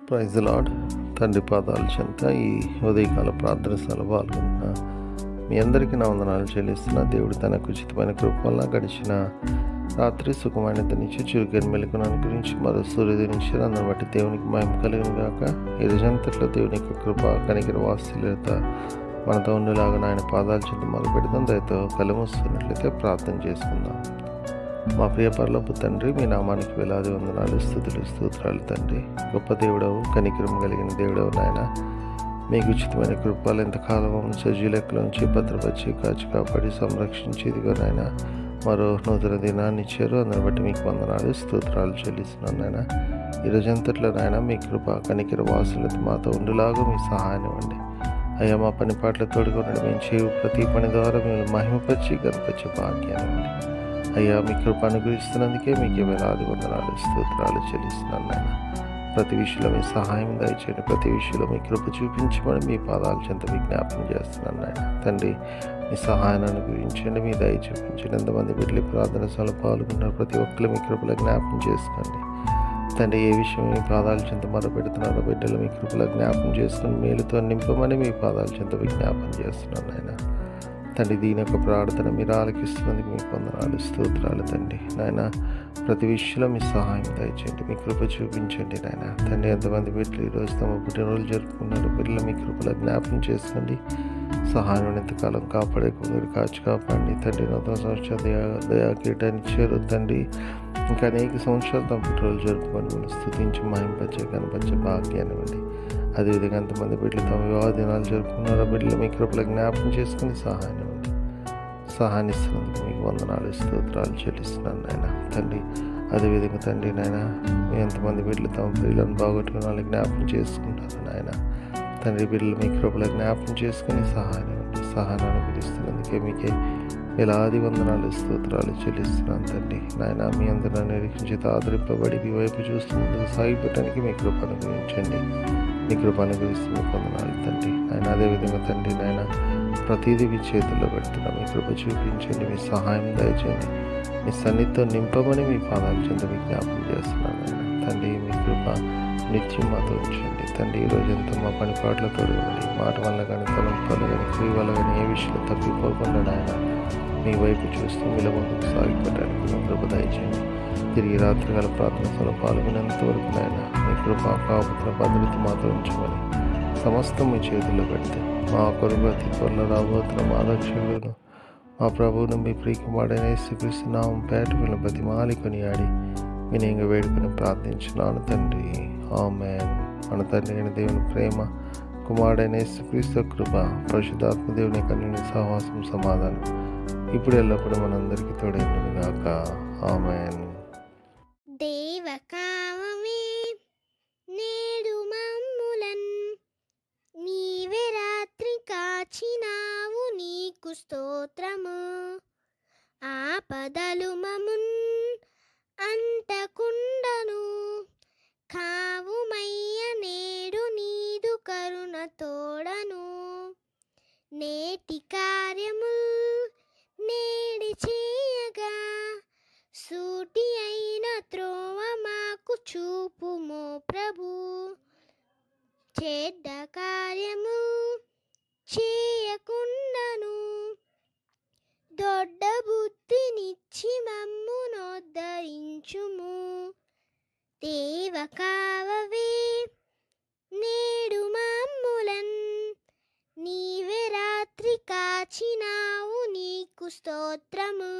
Praise the lord. తండ్రి పాదాల చెంత ఈ ఉదయకాల ప్రార్థన సభలో పాల్గొన్న మీ అందరికీ నా వందనాలు చెల్లిస్తున్న దేవుడు తనకు ఉచితమైన కృప వల్ల గడిచిన రాత్రి సుఖమైనది నుంచి చురుకైన మెలకును గురించి మరో సూర్యోదయం నుంచి అందరిని బట్టి దేవునికి మహిమ కలిగిన గాక. ఈ రోజంతట్లో దేవుని యొక్క కృప కనికర వాత్సల్యత మనతో ఉండేలాగా ఆయన పాదాల చెంత మొదలు పెడతాం. దయతో కళ్ళు మూస్తున్నట్లయితే ప్రార్థన చేసుకుందాం. మా ప్రియ పరలోకపు తండ్రి, మీ నామానికి వేలాది వందనాలు, స్తుతులు, స్తోత్రాలు తండ్రి. గొప్ప దేవుడవు, కనికరం కలిగిన దేవుడవు నాయన. మీకు ఉచితమైన కృపలు ఎంతకాలం సజీవ లెక్కల నుంచి భద్రపరిచి కాచి కాపాడి సంరక్షించి ఇదిగో నాయన మరో నూతన దినాన్ని ఇచ్చారు. అందరిని బట్టి మీకు వందనాలు, స్తోత్రాలు చెల్లిస్తున్నాను నాయన. ఈ రోజంతట్లో నాయన మీ కృప కనికర వాసులతో మాతో ఉండేలాగా మీ సహాయం ఇవ్వండి అయ్యా. మా పని పాటలు తోడుకొని మేము చేయు ప్రతి పని ద్వారా మేము మహిమపరిచి గణపరిచే భాగ్యాన్ని అయ్యా. మీ కృప అనుగ్రహిస్తున్నందుకే మీకు వేలాది వందనాలు, స్తోత్రాలు చెల్లిస్తున్నాను నాయన. ప్రతి విషయంలో మీ సహాయం దయచేయండి, ప్రతి విషయంలో మీ కృప చూపించమని మీ పాదాల చెంత విజ్ఞాపనం చేస్తున్నాను నాయన. తండ్రి, మీ సహాయాన్ని అనుగ్రహించండి, మీ దయ చూపించండి. ఎంతమంది బిడ్డలు ప్రార్థన సభలో పాల్గొన్నారు, ప్రతి ఒక్కరు మీ కృపలో జ్ఞాపకం చేసుకోండి తండ్రి. ఏ విషయం మీ పాదాల చెంత మొదలుపెడుతున్నారో బిడ్డలు మీ కృపలో జ్ఞాపకం చేసుకుని మేలుతో నింపమని మీ పాదాల చెంత విజ్ఞాపనం చేస్తున్నాను నాయన. తండ్రి, దీని యొక్క ప్రార్థన మీరు ఆలకిస్తున్నందుకు మీకు వందనాలు, స్తోత్రాలు తండ్రి. నాయన, ప్రతి విషయంలో మీ సహాయం దయచేయండి, మీ కృప చూపించండి నాయన. తండ్రి, ఎంతమంది బిడ్డలు ఈరోజు తమ పుట్టినరోజు జరుపుకున్నారు, బిడ్డలు మీ కృపలో జ్ఞాపకం చేసుకోండి. సహాయం ఎంతకాలం కాపాడే కొందరు కాచి కాపాడండి తండ్రి. నూతన సంవత్సర దయా కీటాన్ని ఇచ్చారు తండ్రి. ఇంకా అనేక సంవత్సరాలు తమ పుట్టినరోజు జరుపుకొని మీరు స్తుతించి మహింపచ్చే కనపరిచే భాగ్యాన్ని ఇవ్వండి. అదేవిధంగా ఎంతమంది బిడ్డలు తమ వివాహ దినాలు జరుపుకున్నారో బిడ్డలు మీ కృపలో జ్ఞాపకం చేసుకుని సహాయం ఇవ్వండి. సహాయం ఇస్తున్నందుకు మీకు వందనాలు, స్తోత్రాలు చెల్లిస్తున్నాను నాయన. తండ్రి, అదేవిధంగా తండ్రి నాయన, ఎంతమంది బిడ్డలు తమ పిల్లలను బాగొట్టుకుని వాళ్ళని జ్ఞాపకం చేసుకుంటారు నాయన. తండ్రి, బిడ్డలు మీ కృపలో జ్ఞాపకం చేసుకుని సహాయం ఇవ్వండి. సహాయాన్ని అనుగ్రహిస్తున్నందుకే మీకే వేలాది వందనాలు, స్తోత్రాలు చెల్లిస్తున్నాను తండ్రి. నాయన, మీ అందరూ నిరీక్షించి ఆదరింపబడి మీ వైపు చూస్తూ ముందుకు సాగిపోవటానికి మీ కృప అనుగ్రహించండి. మీ కృప అనుగ్రహిస్తున్న వందనాలు తండ్రి. ఆయన అదేవిధంగా తండ్రి నాయన, ప్రతిదీ మీ చేతుల్లో పెడుతున్నాం. మీ కృప చూపించండి, మీ సహాయం దయచేయండి, మీ సన్నిధితో నింపమని మీ పాదాల చెంత విజ్ఞాపనం చేస్తున్నాను నాయన. తండ్రి, మీ కృప నిత్యం మాతో ఉంచండి తండ్రి. ఈ రోజంతా మా పని పాటలతో మాట వల్ల కానీ తలంపు వల్ల కానీ క్రియ వల్ల కానీ ఏ విషయంలో తప్పిపోకుండా నాయన మీ వైపు చూస్తూ మీల ముందుకు సాగిపోవడానికి మీ కృప దయచేయండి. తిరిగి రాత్రికాల ప్రార్థన సభలో పాల్గొనేంత వరకు నాయన మీ కృప కాపుతున్న భద్రత మాతో ఉంచమని సమస్తం మీ చేతుల్లో పెడితే మా కొరకు అతి త్వరలో రాబోతున్న మా రక్షకుడును మా ప్రభువును మీ ప్రియకుమారుడైన యేసుక్రీస్తు నామం పేట వీళ్ళ బతిమాలి కొనియాడి వినయంగా వేడుకొని ప్రార్థించున్నాను తండ్రి. ఆమేన్. మన తండ్రి అయిన దేవుని ప్రేమ, కుమారుడైన యేసుక్రీస్తు కృప, పరిశుద్ధాత్మ దేవుని కన్నుని సహవాసం సమాధానం ఇప్పుడు ఎల్లప్పుడూ మనందరికీ తోడైనది గాక. ఆమేన్. దేవకామమే నేడు మమ్ములన్ నీవే రాత్రి కాచినావు, నీకు స్తోత్రము. ఆపదలు మమున్ అంటకుండను కావుమయ్య, నేడు నీదు కరుణ తోడను. నేటి కార్యము నేడి చేయగా సూటి అయిన త్రోవ మాకు చూపుమో ప్రభు. చెడ్డ కార్యము చేయకుండాను దొడ్డ బుద్ధినిచ్చి మమ్మునోద్ధరించుము. దేవ కావవే నేడు మమ్ములన్ నీవే రాత్రి కాచినావు, నీకు స్తోత్రము.